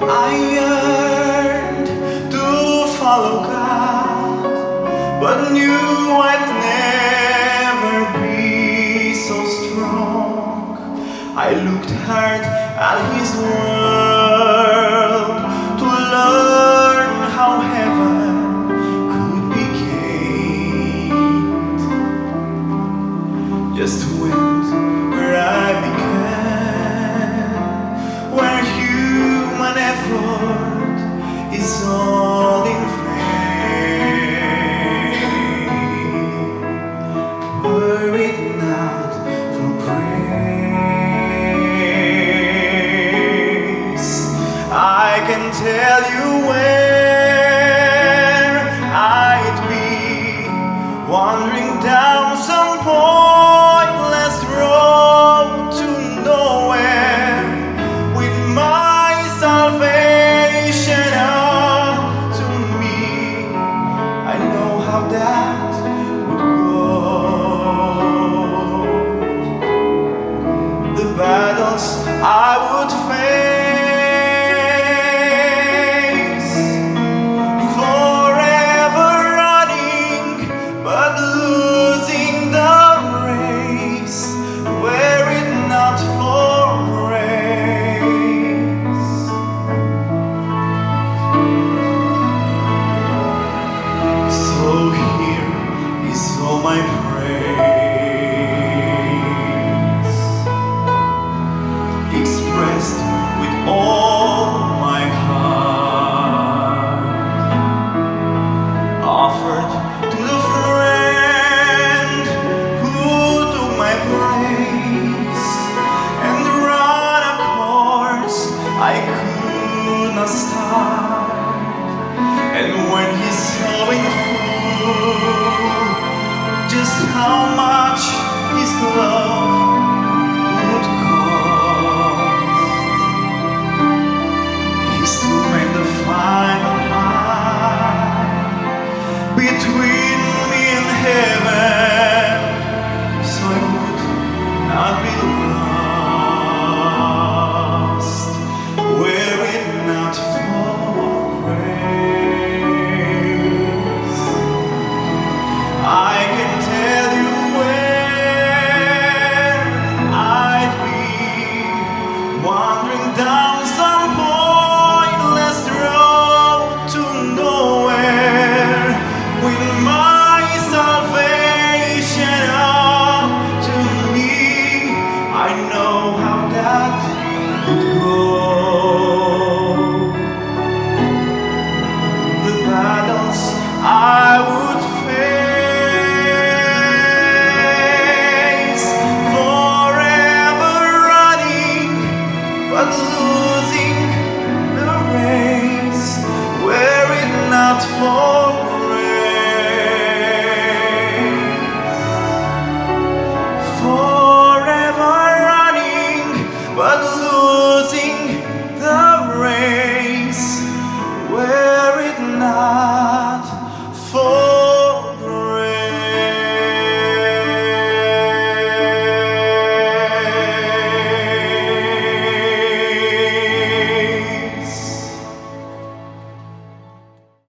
I yearned to follow God, but knew I'd never be so strong. I looked hard at His world to learn how heaven could be gained. Just went where I began, where human effort is all in vain. Were it not for grace, I can tell you where I'd be, wandering down some pointless road to nowhere, with my salvation up to me. I know how that would go. The battles I would face, forever running but losing the race, were it not for grace. So here is all my praise, expressed with all my heart, offered to the friend who took my place and ran a course I could not start. And when he saw in full just how much his love would cost, he still made the final mile between me and heaven, so I would not be lost, were it not for grace. I can tell you where I'd be, wandering down some pointless road to nowhere, with my salvation up to me. I know how that would go.